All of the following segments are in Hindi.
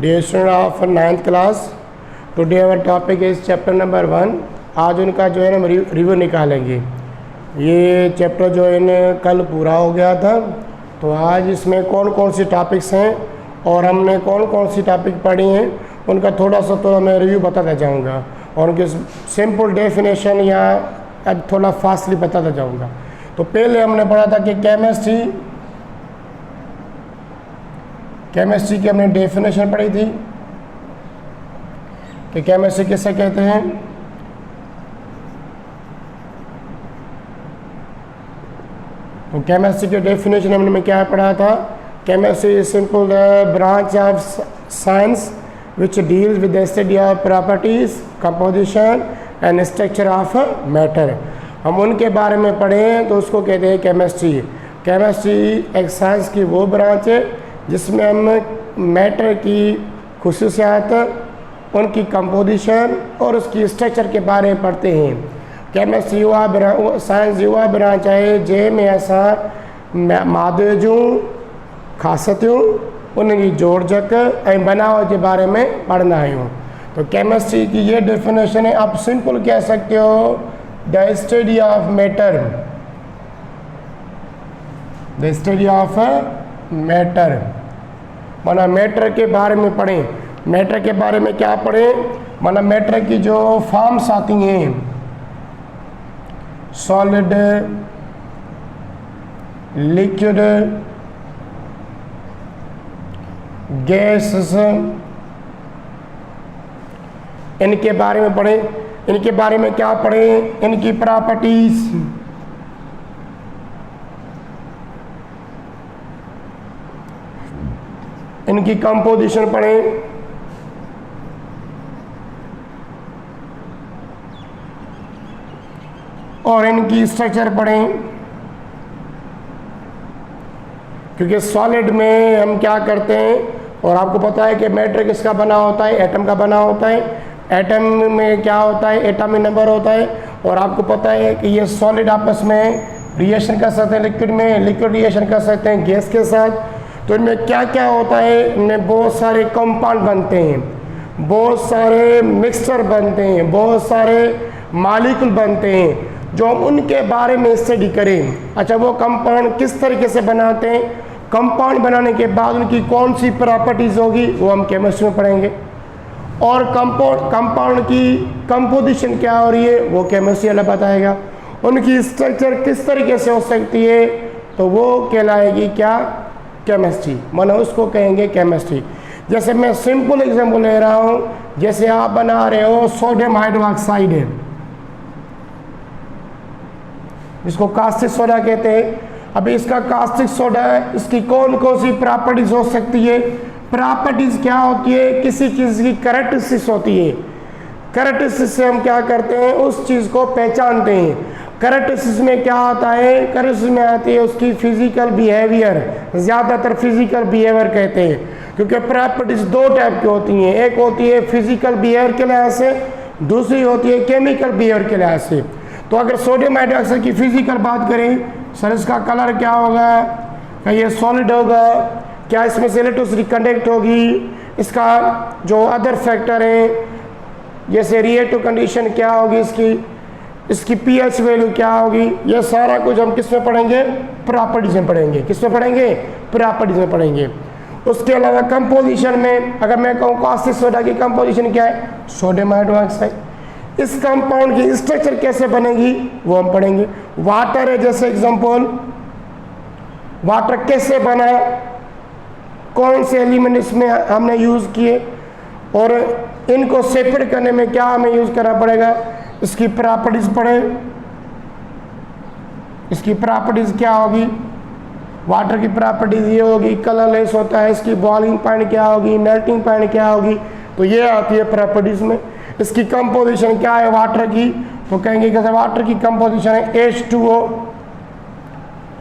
Dear student of 9th class, today our topic is chapter number 1। आज उनका जो है हम रिव्यू निकालेंगे। ये चैप्टर जो है कल पूरा हो गया था, तो आज इसमें कौन कौन सी टॉपिक्स हैं और हमने कौन कौन सी टॉपिक पढ़ी हैं उनका थोड़ा सा तो मैं रिव्यू बताता जाऊंगा और उनके सिंपल डेफिनेशन या अब थोड़ा फास्टली बताता जाऊंगा। तो पहले हमने पढ़ा था कि केमिस्ट्री की हमने डेफिनेशन पढ़ी थी कि केमिस्ट्री किसे कहते हैं। तो केमिस्ट्री की डेफिनेशन हमने क्या पढ़ा था? Chemistry is simple the branch of science which deals with the study of properties, composition and structure of matter. हम उनके बारे में पढ़ें तो उसको कहते हैं केमिस्ट्री। केमिस्ट्री एक साइंस की वो ब्रांच है जिसमें हम मैटर की खुसूसियात, उनकी कंपोजिशन और उसकी स्ट्रक्चर के बारे में पढ़ते हैं। केमिस्ट्री साइंस युवा ब्रांच है जंहिंमें असां मादे जूं ख़ासियतूं, उनकी जोड़जक ऐं बनावट के बारे में पढ़ंदा आहियूं। तो केमिस्ट्री की ये डेफिनेशन है, आप सिंपल कह सकते हो the study of matter. The study of matter माना मैटर के बारे में पढ़ें। मैटर के बारे में क्या पढ़ें? माना मैटर की जो फॉर्म्स आती हैं, सॉलिड, लिक्विड, गैसेस, इनके बारे में पढ़ें। इनके बारे में क्या पढ़ें? इनकी प्रॉपर्टीज, इनकी कंपोजिशन पढ़ें, और इनकी स्ट्रक्चर पढ़ें। क्योंकि सॉलिड में हम क्या करते हैं, और आपको पता है कि मैटर किसका बना होता है? एटम का बना होता है। एटम में क्या होता है? एटॉमिक नंबर होता है। और आपको पता है कि ये सॉलिड आपस में रिएक्शन कर सकते हैं लिक्विड में, लिक्विड रिएक्शन कर सकते हैं गैस के साथ। तो इनमें क्या क्या होता है? इनमें बहुत सारे कंपाउंड बनते हैं, बहुत सारे मिक्सचर बनते हैं, बहुत सारे मॉलिक्यूल बनते हैं जो हम उनके बारे में स्टडी करें। अच्छा, वो कंपाउंड किस तरीके से बनाते हैं, कंपाउंड बनाने के बाद उनकी कौन सी प्रॉपर्टीज़ होगी, वो हम केमिस्ट्री में पढ़ेंगे। और कंपाउंड की कंपोजिशन क्या हो रही है वो केमिस्ट्री वाला बताएगा। उनकी स्ट्रक्चर किस तरीके से हो सकती है तो वो कहलाएगी क्या? केमिस्ट्री। माना उसको कहेंगे केमिस्ट्री। जैसे मैं सिंपल एग्जांपल ले रहा हूँ, जैसे आप बना रहे हो सोडियम हाइड्रोक्साइड है, इसको कास्टिक सोडा कहते हैं। अभी इसका कास्टिक सोडा है, इसकी कौन कौन सी प्रॉपर्टीज हो सकती है? प्रॉपर्टीज क्या होती है? किसी चीज़ की कैरेक्टरिस्टिक्स होती है। कैरेक्टरिस्टिक्स से हम क्या करते हैं? उस चीज़ को पहचानते हैं। कैरेक्टरिस्टिक्स में क्या आता है? कैरेक्टरिस्टिक्स में आती है उसकी फिजिकल बिहेवियर, ज़्यादातर फिजिकल बिहेवियर कहते हैं। क्योंकि प्रॉपर्टीज दो टाइप की होती हैं, एक होती है फिजिकल बिहेवियर के लिहाज से, दूसरी होती है केमिकल बिहेवियर के लिहाज से। तो अगर सोडियम हाइड्रोक्साइड की फिजिकल बात करें, सर इसका कलर क्या होगा? क्या ये सॉलिड होगा? क्या इसमें से इलेक्ट्रिसिटी कंडक्ट होगी? इसका जो अदर फैक्टर है जैसे रिएक्टिव कंडीशन क्या होगी, इसकी पीएच वैल्यू क्या होगी, ये सारा कुछ हम किस में पढ़ेंगे? प्रॉपर्टीज में पढ़ेंगे। किस में पढ़ेंगे? प्रॉपर्टीज में पढ़ेंगे। उसके अलावा कंपोजिशन में अगर मैं कहूँ कास्टिक सोडा की कंपोजिशन क्या है? Sodium hydroxide. इस कंपाउंड की स्ट्रक्चर कैसे बनेगी वो हम पढ़ेंगे। वाटर है जैसे एग्जांपल, वाटर कैसे बना, कौन से एलिमेंट इसमें हमने यूज़ किए, और इनको सेपरेट करने में क्या हमें यूज़ करना पड़ेगा, इसकी प्रॉपर्टीज पढ़ें। इसकी प्रॉपर्टीज क्या होगी? वाटर की प्रॉपर्टीज ये होगी, कलरलेस होता है, इसकी बॉइलिंग पॉइंट क्या होगी, मेल्टिंग पॉइंट क्या होगी, तो ये आती है प्रॉपर्टीज में। इसकी कंपोजिशन क्या है वाटर की, तो कहेंगे कि वाटर की कंपोजिशन है H2O,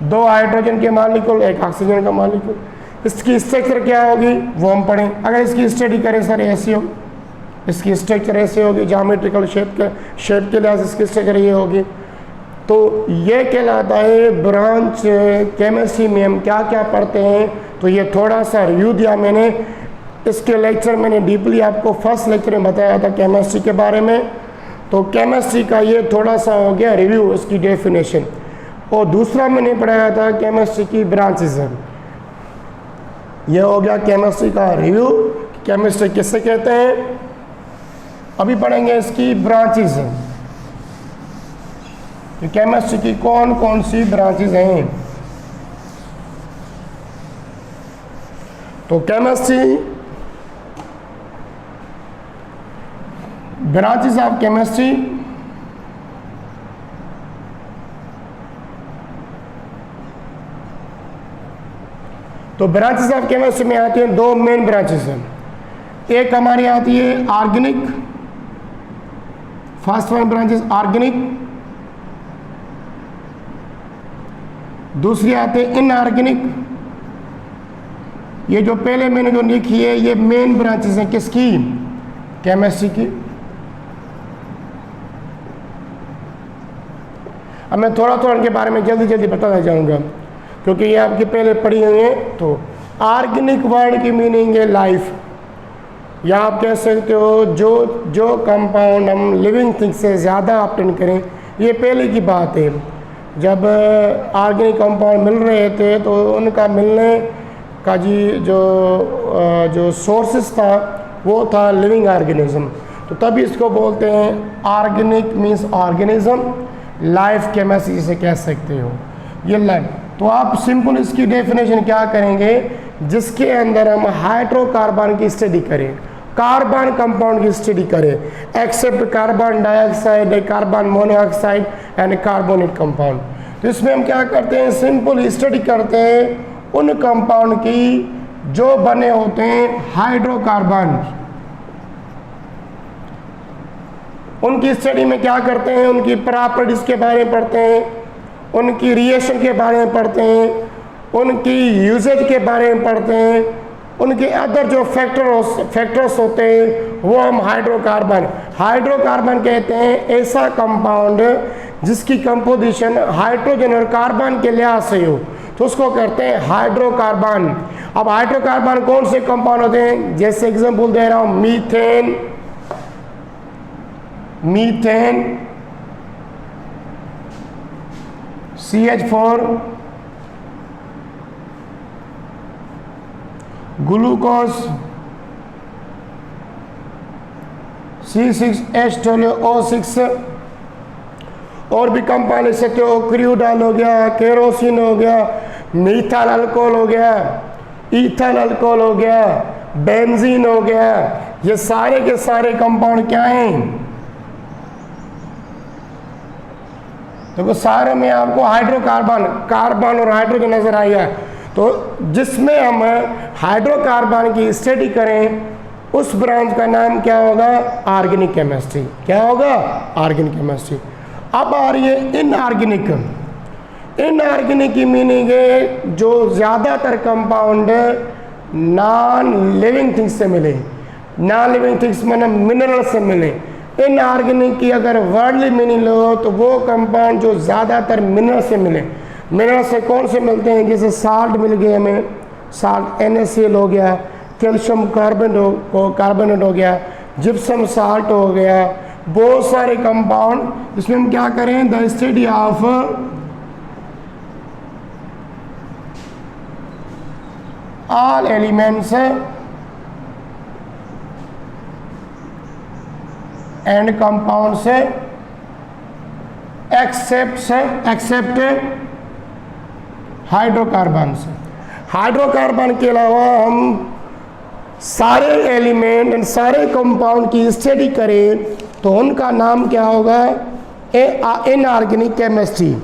2 हाइड्रोजन के मॉलिक्यूल, 1 ऑक्सीजन का मॉलिक्यूल। इसकी स्ट्रक्चर क्या होगी वो हम पढ़ें। अगर इसकी स्टडी करें सर ऐसी हो, इसकी स्ट्रक्चर ऐसे होगी, ज्योमेट्रिकल शेप के लिहाज से इसकी स्ट्रक्चर ये होगी। तो ये कहलाता है ब्रांच। केमिस्ट्री में हम क्या क्या पढ़ते हैं, तो ये थोड़ा सा रिव्यू दिया मैंने। इसके लेक्चर मैंने डीपली आपको फर्स्ट लेक्चर में बताया था केमिस्ट्री के बारे में। तो केमिस्ट्री का ये थोड़ा सा हो गया रिव्यू, इसकी डेफिनेशन। और दूसरा मैंने पढ़ाया था केमिस्ट्री की ब्रांचेस है, ये हो गया केमिस्ट्री का रिव्यू, केमिस्ट्री किससे कहते हैं। अभी पढ़ेंगे इसकी ब्रांचेस हैं, कि केमिस्ट्री की कौन कौन सी ब्रांचेस हैं। तो केमिस्ट्री, ब्रांचेस ऑफ केमिस्ट्री, तो ब्रांचेस ऑफ केमिस्ट्री में आती हैं दो मेन ब्रांचेस हैं। एक हमारी आती है organic, first one branch is organic, दूसरी आते हैं इनऑर्गेनिक। ये जो पहले मैंने जो लिखी है ये मेन ब्रांचेस हैं किसकी, केमिस्ट्री की। अब मैं थोड़ा थोड़ा इनके बारे में जल्दी जल्दी बताना चाहूँगा, क्योंकि ये आपकी पहले पढ़ी हुई है। तो ऑर्गेनिक वर्ड की मीनिंग है लाइफ, या आप कह सकते हो जो कंपाउंड हम लिविंग थिंग्स से ज़्यादा ऑब्टेन करें। ये पहले की बात है, जब ऑर्गेनिक कंपाउंड मिल रहे थे तो उनका मिलने का जो सोर्सेस था वो था लिविंग ऑर्गेनिज्म। तो तभी इसको बोलते हैं organic means organism, life chemistry से कह सकते हो ये लाइफ। तो आप सिंपल इसकी डेफिनेशन क्या करेंगे, जिसके अंदर हम हाइड्रोकार्बन की स्टडी करें, कार्बन कंपाउंड की स्टडी करें, except carbon dioxide, carbon monoxide and carbonate compound. तो इसमें हम क्या करते हैं, सिंपल स्टडी करते हैं उन कंपाउंड की जो बने होते हैं हाइड्रोकार्बन। उनकी स्टडी में क्या करते हैं, उनकी प्रॉपर्टीज के बारे में पढ़ते हैं, उनकी रिएक्शन के बारे में पढ़ते हैं, उनकी यूजेज के बारे में पढ़ते हैं, उनके अदर जो फैक्टर्स होते हैं वो हम हाइड्रोकार्बन कहते हैं ऐसा कंपाउंड जिसकी कंपोजिशन हाइड्रोजन और कार्बन के लिहाज से हो, तो उसको कहते हैं हाइड्रोकार्बन। अब हाइड्रोकार्बन कौन से कंपाउंड होते हैं, जैसे एग्जांपल दे रहा हूँ, मीथेन CH4, ग्लूकोज C6H12O6, और भी कंपाउंड लिख सकते हो, क्रूडाल हो गया, केरोसिन हो गया, मीथाइल अल्कोहल हो गया, ईथाइल अल्कोहल हो गया, बेंजीन हो गया। ये सारे के सारे कंपाउंड क्या हैं, देखो सारे में आपको कार्बन और हाइड्रोजन नजर आएगा। तो जिसमें हम हाइड्रोकार्बन की स्टडी करें उस ब्रांच का नाम क्या होगा, ऑर्गेनिक केमिस्ट्री। क्या होगा, ऑर्गेनिक केमिस्ट्री। अब आ रही है इनऑर्गेनिक। इनऑर्गेनिक की मीनिंग है जो ज़्यादातर कंपाउंड नॉन लिविंग थिंग्स से मिले, नॉन लिविंग थिंग्स में मिनरल से मिले। इनऑर्गेनिक की अगर वर्डली मीनिंग लो तो वो कंपाउंड जो ज़्यादातर मिनरल से मिले। मिनरल से कौन से मिलते हैं, जैसे साल्ट मिल गया हमें, साल्ट NaCl हो गया, कैल्शियम कार्बोनेट हो गया, जिप्सम साल्ट हो गया, बहुत सारे कंपाउंड। इसमें हम क्या करें, the study of all elements and compounds except hydrocarbon. Hydrocarbon के अलावा हम सारे एलिमेंट एंड सारे कंपाउंड की स्टडी करें तो उनका नाम क्या होगा, इनऑर्गेनिक केमिस्ट्री।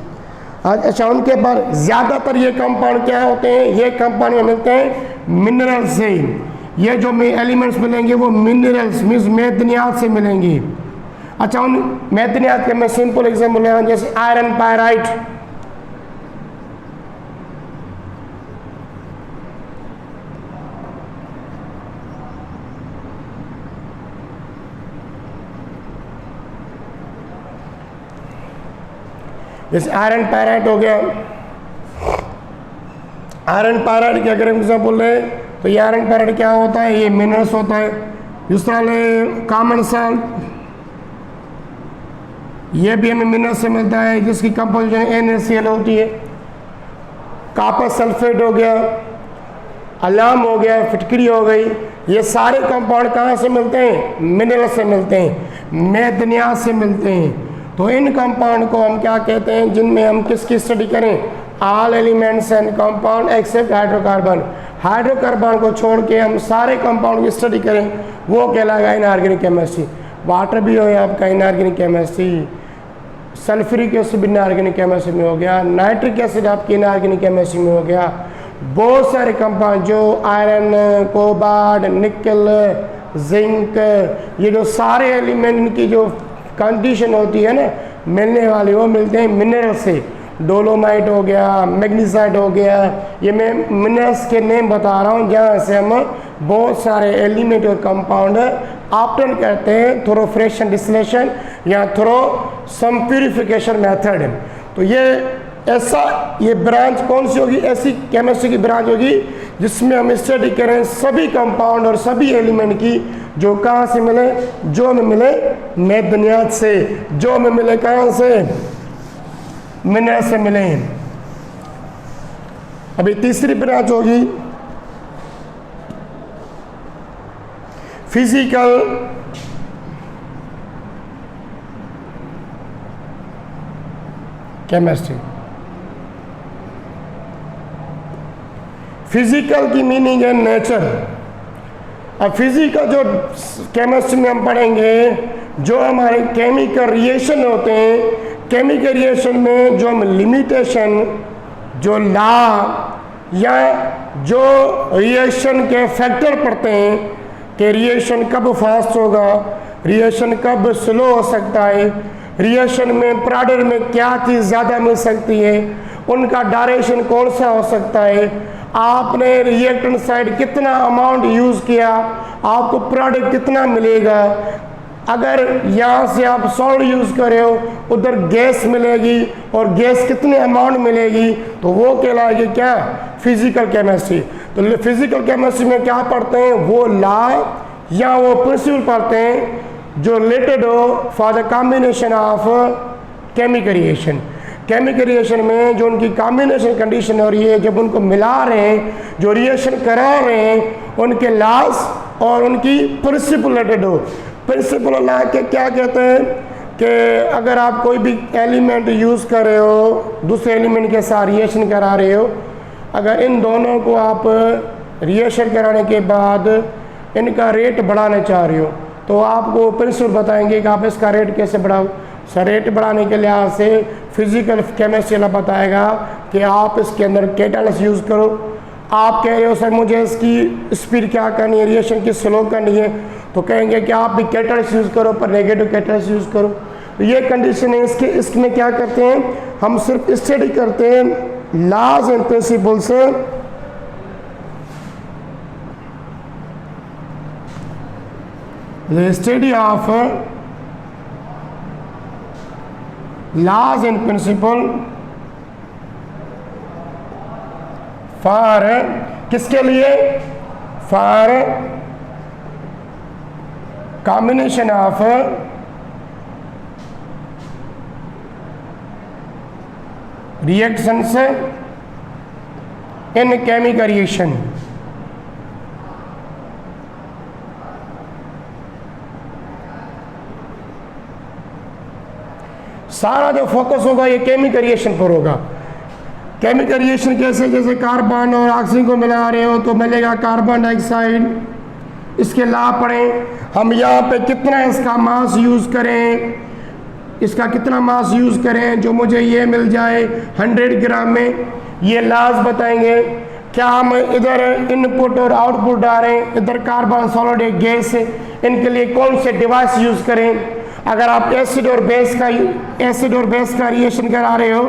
अच्छा, उनके पर ज़्यादातर ये कंपाउंड क्या होते हैं, ये कंपाउंड में मिलते हैं मिनरल से। ये जो एलिमेंट्स मिलेंगे वो मिनरल्स मीन्स मैदनियात से मिलेंगे। अच्छा, उन मैदनियात के मैं सिंपल एग्जाम्पल ले, जैसे आयरन पायराइट, जैसे आयरन पायराइट हो गया। आयरन पायराइट की अगर एग्जाम्पल लें तो ये आयरन पैराइड क्या होता है, ये मिनरल्स होता है। जिस तरह कॉमन सॉल्ट, ये भी हमें मिनरल से मिलता है जिसकी कंपोजिशन NaCl होती है। कॉपर सल्फेट हो गया, अलाम हो गया, फिटकरी हो गई, ये सारे कंपाउंड कहाँ से मिलते हैं, मिनरल से मिलते हैं, मैदनियात से मिलते हैं। तो इन कंपाउंड को हम क्या कहते हैं, जिनमें हम किसकी स्टडी करें, all elements and compound except hydrocarbon. Hydrocarbon को छोड़ के हम सारे कंपाउंड की स्टडी करें, वो कहलाएगा इनऑर्गेनिक केमिस्ट्री। वाटर भी हो या आपका इनऑर्गेनिक केमिस्ट्री, सल्फ्यूरिक एसिड भी इनऑर्गेनिक केमिस्ट्री में हो गया, नाइट्रिक एसिड आपकी इनऑर्गेनिक केमिस्ट्री में हो गया। बहुत सारे कंपाउंड जो आयरन, कोबाल्ट, निकल, जिंक, ये जो सारे एलिमेंट की जो कंडीशन होती है ना मिलने वाली, वो मिलते हैं मिनरल से। डोलोमाइट हो गया, मैग्नीसाइट हो गया, ये मैं मिनरल्स के नेम बता रहा हूँ जहाँ से हम बहुत सारे एलिमेंट और कंपाउंड ऑब्टेन करते हैं थ्रू फ्रैक्शन डिस्टिलेशन या थ्रू सम प्यूरिफिकेशन मेथड। तो ये ऐसा, ये ब्रांच कौन सी होगी, ऐसी केमिस्ट्री की ब्रांच होगी जिसमें हम स्टडी करें सभी कंपाउंड और सभी एलिमेंट की, जो कहाँ से मिले, जो हमें मिले मैदनियात से, जो हमें मिले कहाँ से, मिनरल से मिले। अभी तीसरी ब्रांच होगी फिजिकल केमिस्ट्री। फिजिकल की मीनिंग है नेचर। अब फिजिकल जो केमिस्ट्री में हम पढ़ेंगे, जो हमारे केमिकल रिएक्शन होते हैं, केमिकल रिएक्शन में जो हम लिमिटेशन, जो लॉ या जो रिएक्शन के फैक्टर पढ़ते हैं कि रिएक्शन कब फास्ट होगा, रिएक्शन कब स्लो हो सकता है, रिएक्शन में प्रोडक्ट में क्या चीज़ ज़्यादा मिल सकती है, उनका डायरेक्शन कौन सा हो सकता है, आपने रिएक्टेंट साइड कितना अमाउंट यूज़ किया, आपको प्रोडक्ट कितना मिलेगा। अगर यहाँ से आप सॉल्ट यूज़ कर रहे हो, उधर गैस मिलेगी और गैस कितने अमाउंट मिलेगी, तो वो कहलाएगी क्या, फिजिकल केमिस्ट्री। तो फिजिकल केमिस्ट्री में क्या पढ़ते हैं, वो लॉ या वो प्रिंसिपल पढ़ते हैं जो रिलेटेड हो for the combination of chemical reaction. Chemical reaction में जो उनकी कॉम्बिनेशन कंडीशन हो रही है, जब उनको मिला रहे हैं, जो रिएक्शन करा रहे हैं, उनके लॉस और उनकी प्रिंसिपल रिलेटेड हो। प्रिंसिपल लॉ के क्या कहते हैं कि अगर आप कोई भी एलिमेंट यूज़ कर रहे हो, दूसरे एलिमेंट के साथ रिएक्शन करा रहे हो, अगर इन दोनों को आप रिएक्शन कराने के बाद इनका रेट बढ़ाना चाह रहे हो, तो आपको प्रिंसिपल बताएंगे कि आप इसका रेट कैसे बढ़ाओ। सर रेट बढ़ाने के लिहाज से फिजिकल केमिस्ट्री बताएगा कि आप इसके अंदर कैटालिस्ट यूज़ करो। आप कह रहे हो सर मुझे इसकी स्पीड क्या करनी है, रिएक्शन की स्लो करनी है, तो कहेंगे कि आप भी कैटालिस्ट यूज़ करो, पर नेगेटिव कैटालिस्ट यूज़ करो। तो ये कंडीशन है। इसमें क्या करते हैं, हम सिर्फ स्टडी करते हैं laws and principles, the study of laws and principle for किसके लिए, for combination of reactions in chemical reaction। सारा जो फोकस होगा ये केमिकल रिएक्शन पर होगा। केमिकल रिएक्शन कैसे, जैसे कार्बन और ऑक्सीजन को मिला रहे हो तो मिलेगा कार्बन डाइऑक्साइड, इसके लाभ पढ़ें हम। यहाँ पे कितना इसका मास यूज़ करें, इसका कितना मास यूज़ करें जो मुझे ये मिल जाए 100 ग्राम में, ये लाज बताएंगे। क्या हम इधर इनपुट और आउटपुट डालें, इधर कार्बन सॉलिड एक गैस है, इनके लिए कौन से डिवाइस यूज़ करें। अगर आप एसिड और बेस का रिएक्शन करा रहे हो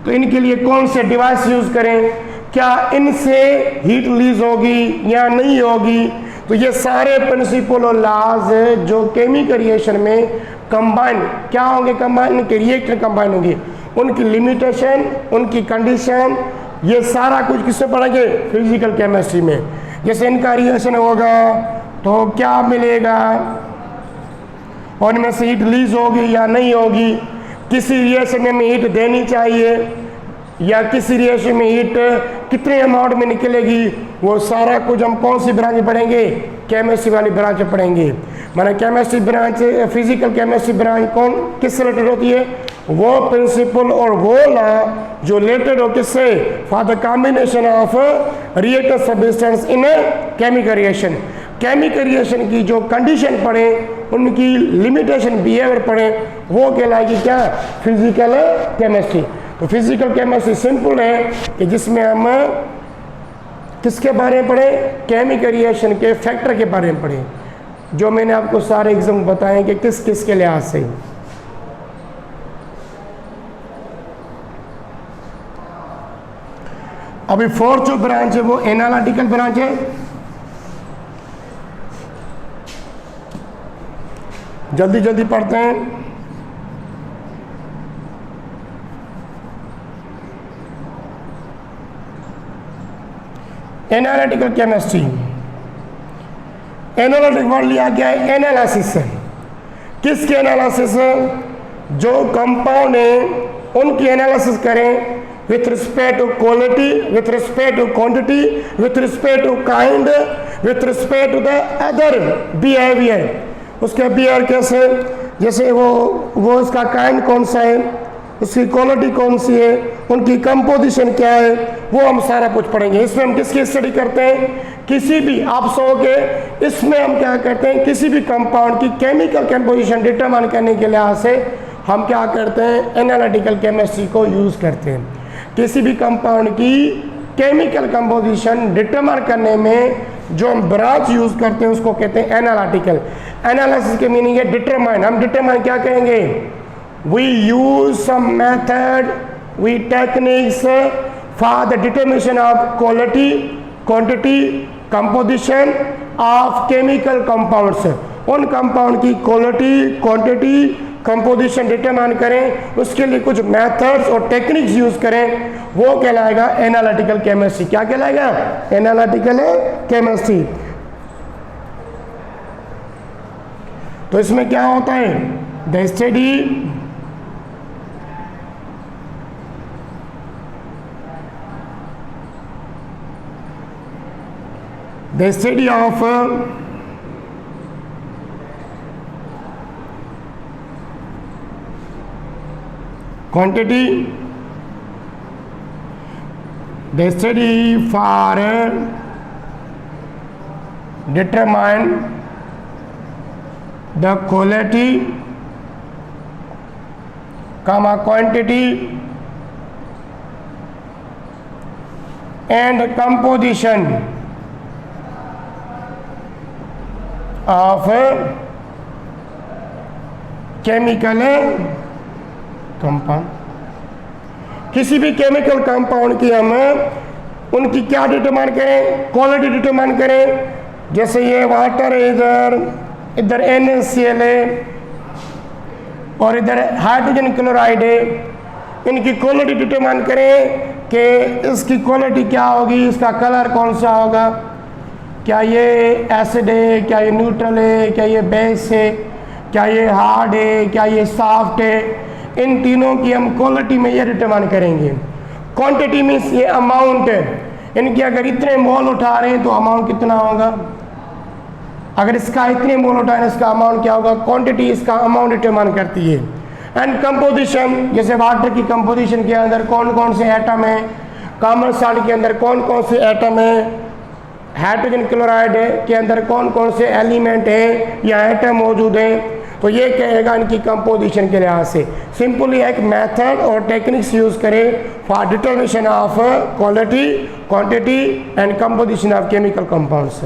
तो इनके लिए कौन से डिवाइस यूज़ करें, क्या इनसे हीट रिलीज होगी या नहीं होगी। तो ये सारे प्रिंसिपल और लॉज जो केमिकल रिएक्शन में कंबाइन क्या होंगे, कंबाइन इनके रिएक्टर कंबाइन होंगे, उनकी लिमिटेशन, उनकी कंडीशन ये सारा कुछ किससे पढ़ेंगे? फिजिकल केमिस्ट्री में। जैसे इनका रिएक्शन होगा तो क्या मिलेगा, और इनमें से हीट रिलीज होगी या नहीं होगी, किसी रिएक्शन में हीट देनी चाहिए या किसी रिएक्शन में हीट कितने अमाउंट में निकलेगी, वो सारा कुछ हम कौन सी ब्रांच में पढ़ेंगे? केमिस्ट्री वाली ब्रांच में पढ़ेंगे। माने chemistry branch, physical chemistry branch कौन किससे रिलेटेड होती है? वो प्रिंसिपल और वो लॉ जो रिलेटेड हो किससे? For the combination of reactor substance in chemical reaction. Chemical reaction की जो कंडीशन पढ़े, उनकी लिमिटेशन बिहेवियर पढ़े, वो कहलाएगी क्या? Physical chemistry. तो फिजिकल केमिस्ट्री सिंपल है कि जिसमें हम किसके बारे में पढ़े? केमिकल रिएक्शन के फैक्टर के बारे में पढ़े, जो मैंने आपको सारे एग्जाम बताए कि किस किस के लिहाज से। अभी फोर्थ जो ब्रांच है वो एनालिटिकल ब्रांच है। जल्दी जल्दी पढ़ते हैं। एनालिटिकल केमिस्ट्री, एनालिटिक वर्ड लिया गया है एनालिसिस है। किसके एनालिसिस है? जो कंपाउंड है उनकी एनालिसिस करें with respect to quality, with respect to quantity, with respect to kind, with respect to the other behaviour. उसका बिहेवियर कैसे, जैसे वो उसका काइंड कौन सा है, उसकी क्वालिटी कौन सी है, उनकी कंपोजिशन क्या है, वो हम सारा कुछ पढ़ेंगे। इसमें हम किसकी स्टडी करते हैं? किसी भी, आप सोगे इसमें हम क्या करते हैं? किसी भी कंपाउंड की केमिकल कंपोजिशन डिटरमाइन करने के लिहाज से हम क्या करते हैं? एनालिटिकल केमिस्ट्री को यूज़ करते हैं। किसी भी कंपाउंड की केमिकल कंपोजिशन डिटरमाइन करने में जो हम ब्रांच यूज़ करते हैं उसको कहते हैं एनालिटिकल। एनालिसिस के मीनिंग है डिटरमाइन। हम डिटरमाइन क्या कहेंगे? We use some method, we techniques for the determination of quality, quantity, composition of chemical compounds. उन कंपाउंड की क्वालिटी, क्वांटिटी, कंपोजिशन डिटरमाइन करें, उसके लिए कुछ मेथड्स और टेक्निक्स यूज करें, वो कहलाएगा एनालिटिकल केमिस्ट्री। क्या कहलाएगा? Analytical chemistry. तो इसमें क्या होता है? The study the study of quantity, the study for determine the quality, quantity and composition of chemical compound. किसी भी केमिकल कंपाउंड की हम उनकी क्या डिटरमाइन करें? क्वालिटी डिटरमाइन करें। जैसे ये वाटर है, इधर NaCl है और इधर हाइड्रोजन क्लोराइड है, इनकी क्वालिटी डिटरमाइन करें कि इसकी क्वालिटी क्या होगी, इसका कलर कौन सा होगा, क्या ये एसिड है, क्या ये न्यूट्रल है, क्या ये बेस है, क्या ये हार्ड है, क्या ये सॉफ्ट है। इन तीनों की हम क्वालिटी में ये डिटरमाइन करेंगे। क्वांटिटी मीन्स ये अमाउंट है, इनकी अगर इतने मोल उठा रहे हैं तो अमाउंट कितना होगा, अगर इसका इतने मोल उठा रहे हैं इसका अमाउंट क्या होगा। क्वांटिटी इसका अमाउंट डिटरमाइन करती है। एंड कंपोजिशन, जैसे वाटर की कंपोजिशन के अंदर कौन कौन से एटम है, कॉमन सॉल्ट के अंदर कौन कौन से एटम है, हाइड्रोजन क्लोराइड के अंदर कौन कौन से एलिमेंट है या एटम मौजूद है, तो ये कहेगा इनकी कंपोजिशन के लिहाज से। सिंपली एक मेथड और टेक्निक्स यूज करें for determination of quality, quantity and composition of chemical compounds.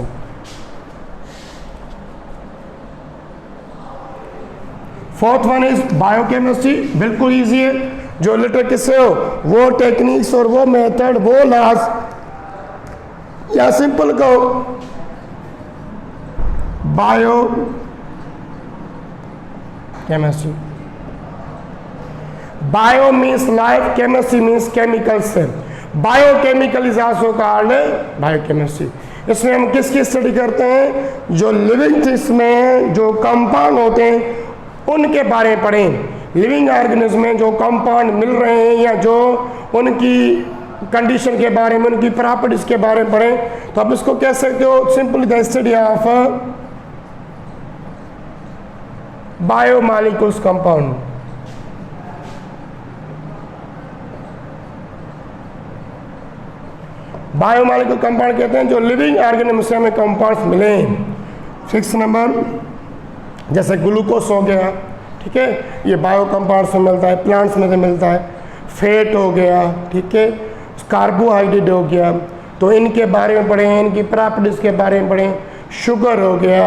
Fourth one is biochemistry. बिल्कुल ईजी है, जो लिटर किससे हो, वो टेक्निक्स और वो मेथड, वो लॉज, या सिंपल कहो bio chemistry. Bio means life, chemistry means chemicals. Biochemical is also called biochemistry. इसमें हम किसकी स्टडी करते हैं? जो लिविंग थिंग्स में जो कंपाउंड होते हैं उनके बारे में पढ़ें। लिविंग ऑर्गेनिज्म में जो कंपाउंड मिल रहे हैं या जो उनकी कंडीशन के बारे में, उनकी प्रॉपर्टीज के बारे में पढ़ें। तो आप इसको कह सकते हो simply the study of biomolecules compound. Biomolecule compound कहते हैं जो लिविंग ऑर्गेनिज्म से हमें कंपाउंड्स मिले। 6 नंबर, जैसे ग्लूकोज हो गया, ठीक है, ये बायो कंपाउंड्स में मिलता है, प्लांट्स में से मिलता है। फैट हो गया, ठीक है, कार्बोहाइड्रेट हो गया, तो इनके बारे में पढ़ें, इनकी प्रॉपर्टीज के बारे में पढ़ें। शुगर हो गया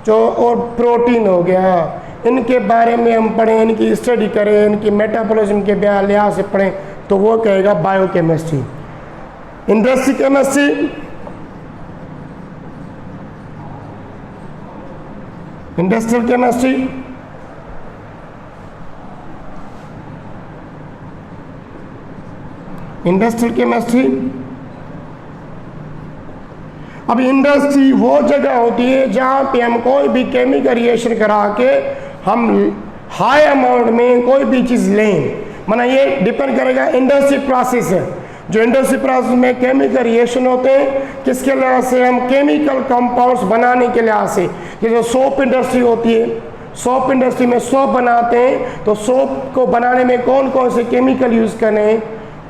जो, और प्रोटीन हो गया, इनके बारे में हम पढ़ें, इनकी स्टडी करें, इनकी मेटाबॉलिज्म के लिहाज से पढ़ें, तो वो कहेगा biochemistry. Industry chemistry, industrial chemistry, industrial chemistry. अब इंडस्ट्री वो जगह होती है जहाँ पे हम कोई भी केमिकल रिएक्शन करा के हम हाई अमाउंट में कोई भी चीज़ लें। माना ये डिपेंड करेगा इंडस्ट्री प्रोसेस है। जो इंडस्ट्री प्रोसेस में केमिकल रिएक्शन होते हैं, किसके लिहाज से? हम केमिकल कंपाउंड्स बनाने के लिहाज से। जैसे सोप इंडस्ट्री होती है, सोप इंडस्ट्री में सोप बनाते हैं, तो सोप को बनाने में कौन कौन से केमिकल यूज़ करें,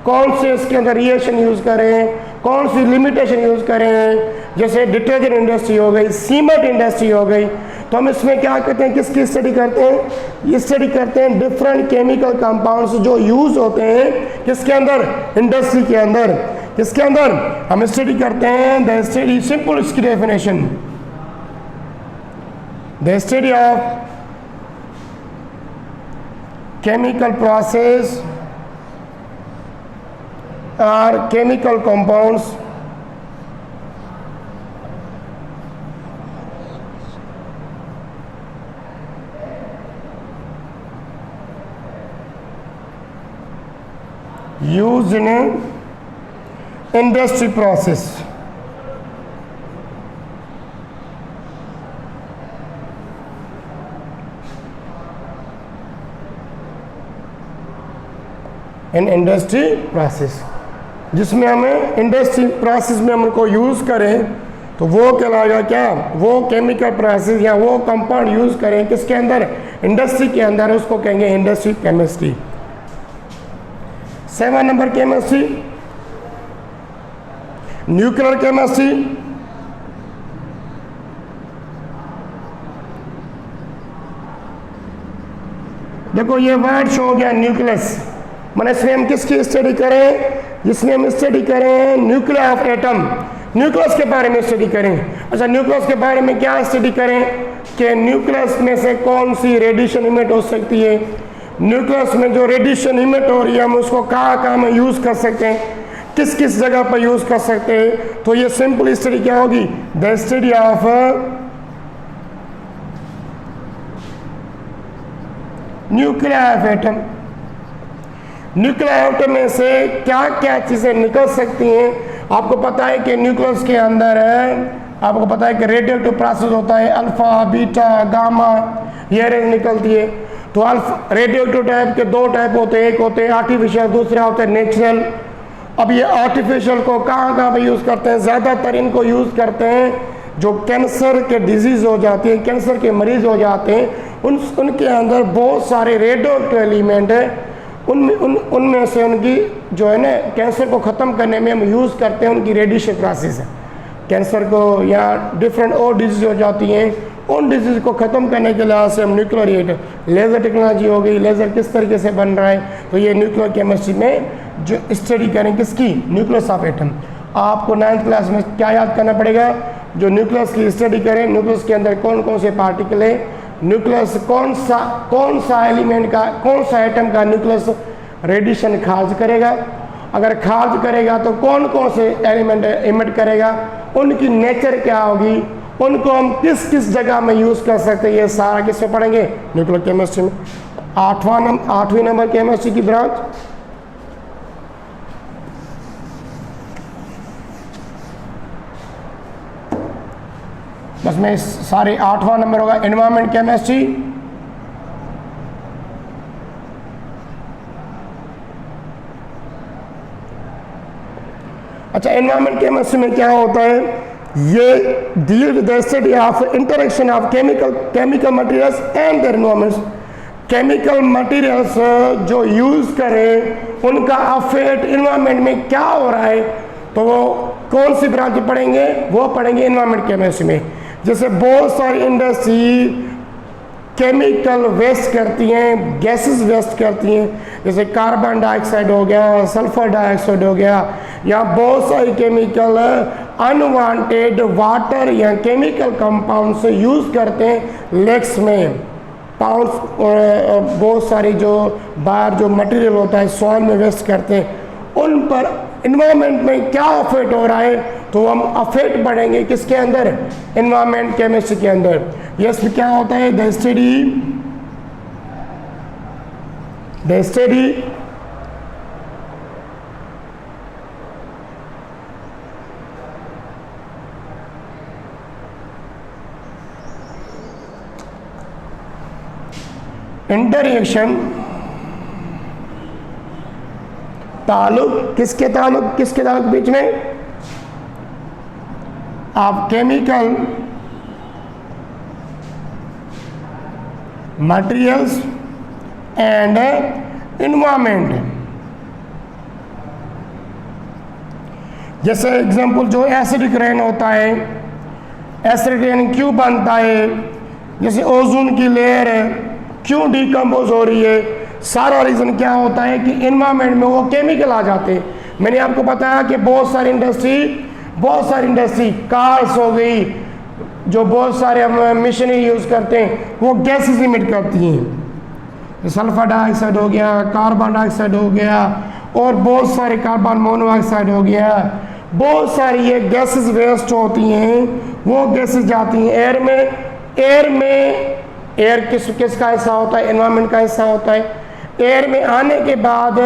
कौन से इसके अंदर रिएक्शन यूज़ करें, कौन सी लिमिटेशन यूज़ करें। जैसे डिटर्जेंट इंडस्ट्री हो गई, सीमेंट इंडस्ट्री हो गई, तो हम इसमें क्या करते हैं, किसकी स्टडी करते हैं? ये स्टडी करते हैं डिफरेंट केमिकल कंपाउंड्स जो यूज़ होते हैं किसके अंदर? इंडस्ट्री के अंदर। किसके अंदर? हम स्टडी करते हैं द स्टडी, सिंपल इसकी definition, the study of chemical process or chemical compounds used in an industry process। In industry process, जिसमें हमें इंडस्ट्री प्रोसेस में हमको यूज़ करें तो वो कहलाएगा क्या? वो केमिकल प्रोसेस या वो कंपाउंड यूज़ करें किसके अंदर? इंडस्ट्री के अंदर, उसको कहेंगे industry chemistry. 7 number chemistry, nuclear chemistry. देखो ये वर्ड शो हो गया न्यूक्लियस, मैंने इसमें हम किसकी स्टडी करें? जिसमें हम स्टडी करें न्यूक्लियर ऑफ एटम, न्यूक्लियस के बारे में स्टडी करें। अच्छा, न्यूक्लियस के बारे में क्या स्टडी करें कि न्यूक्लियस में से कौन सी रेडिएशन इमिट हो सकती है, न्यूक्लियस में जो रेडिएशन इमिट हो रही है हम उसको कहाँ कहाँ में यूज़ कर सकते हैं, किस किस जगह पर यूज़ कर सकते हैं। तो ये सिंपल स्टडी क्या होगी? The study of nuclear of atom. Nuclear atom में से क्या क्या चीज़ें निकल सकती हैं? आपको पता है कि न्यूक्लियस के अंदर है, आपको पता है कि रेडियोएक्टिव प्रोसेस होता है, अल्फा, बीटा, गामा, ये रेंज निकलती है। तो अल्फा रेडियोएक्टिव टाइप के 2 टाइप होते हैं, एक होते हैं आर्टिफिशियल, दूसरा होता है नेचुरल। अब ये आर्टिफिशियल को कहाँ कहाँ पे यूज़ करते हैं? ज़्यादातर इनको यूज़ करते हैं जो कैंसर के डिजीज़ हो जाती है, कैंसर के मरीज़ हो जाते हैं, उनके अंदर बहुत सारे रेडियोएक्टिव एलिमेंट है, उनमें से उनकी जो है ना कैंसर को ख़त्म करने में हम यूज़ करते हैं उनकी रेडिएशन प्रोसेस है। कैंसर को या डिफरेंट और डिजीज़ हो जाती हैं, उन डिजीज़ को ख़त्म करने के लिहाज से हम न्यूक्लियर रिएक्टर, लेज़र टेक्नोलॉजी हो गई, लेज़र किस तरीके से बन रहा है, तो ये न्यूक्लियर केमिस्ट्री में जो स्टडी करें किसकी? Nucleus of atom. आपको 9th क्लास में क्या याद करना पड़ेगा? जो न्यूक्लियस की स्टडी करें, न्यूक्लियस के अंदर कौन कौन से पार्टिकल है, न्यूक्लियस कौन सा एलिमेंट का, कौन सा एटम का न्यूक्लियस रेडिएशन खारिज करेगा, अगर खारिज करेगा तो कौन कौन से एलिमेंट इमिट करेगा, उनकी नेचर क्या होगी, उनको हम किस किस जगह में यूज़ कर सकते हैं, ये सारा किसमें पढ़ेंगे? न्यूक्लियर केमिस्ट्री में। 8वीं नंबर केमिस्ट्री की ब्रांच इसमें सारे 8वां नंबर होगा एनवायरमेंट केमिस्ट्री। अच्छा, एनवायरमेंट केमिस्ट्री में क्या होता है, ये deal with the study of interaction of chemical materials and their environments. Chemical materials जो यूज करें उनका अफेक्ट एनवायरमेंट में क्या हो रहा है, तो वो कौन सी ब्रांच पढ़ेंगे, वो पढ़ेंगे एनवायरमेंट केमिस्ट्री में। जैसे बहुत सारी इंडस्ट्री केमिकल वेस्ट करती हैं, गैसेस वेस्ट करती हैं, जैसे कार्बन डाइऑक्साइड हो गया, सल्फर डाइऑक्साइड हो गया, या बहुत सारी केमिकल अनवांटेड वाटर या केमिकल कंपाउंड से यूज़ करते हैं लेक्स में। पाउंड बहुत सारी जो बाहर जो मटेरियल होता है सॉइल में वेस्ट करते हैं, उन पर इन्वायरमेंट में क्या अफेक्ट हो रहा है, तो हम अफेक्ट बढ़ेंगे किसके अंदर, इन्वायरमेंट केमिस्ट्री के अंदर। यस, क्या होता है, द स्टडी इंटरएक्शन ताल्लुक किसके ताल्लुक बीच में, आप केमिकल मटेरियल्स एंड एनवायरमेंट। जैसे एग्जांपल जो एसिडिक रेन होता है, एसिडिक रेन क्यों बनता है, जैसे ओजोन की लेयर क्यों डिकम्पोज हो रही है, सारा रीज़न क्या होता है कि एनवायरमेंट में वो केमिकल आ जाते हैं। मैंने आपको बताया कि बहुत सारी इंडस्ट्री कार्स हो गई, जो बहुत सारे हम मशीनरी यूज़ करते हैं, वो गैसेस इमिट करती हैं। सल्फर डाइऑक्साइड हो गया, कार्बन डाइऑक्साइड हो गया, और बहुत सारे कार्बन मोनोऑक्साइड हो गया, बहुत सारी ये गैसेस वेस्ट होती हैं, वो गैसेस जाती हैं एयर में। एयर किसका हिस्सा होता है, एनवायरनमेंट का हिस्सा होता है। एयर में आने के बाद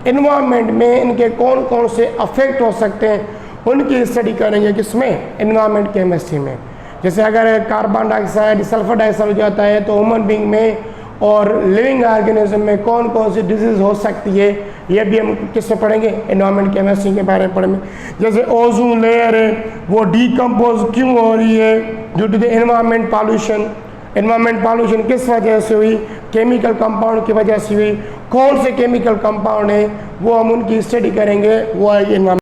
एनवायरनमेंट में इनके कौन कौन से अफेक्ट हो सकते हैं, उनकी स्टडी करेंगे किसमें, एनवायरनमेंट केमिस्ट्री में। जैसे अगर कार्बन डाइऑक्साइड, सल्फर डाइऑक्साइड हो जाता है तो ह्यूमन बींग में और लिविंग ऑर्गेनिज्म में कौन कौन सी डिजीज हो सकती है, ये भी हम किससे पढ़ेंगे, एनवायरनमेंट केमिस्ट्री के बारे में पढ़ेंगे। जैसे ओजोन लेयर है वो डिकम्पोज क्यों हो रही है, due to the environment pollution. Environment pollution किस वजह से हुई, केमिकल कंपाउंड की वजह से हुई। कौन से केमिकल कंपाउंड है वो हम उनकी स्टडी करेंगे, वो है एनवायरनमेंट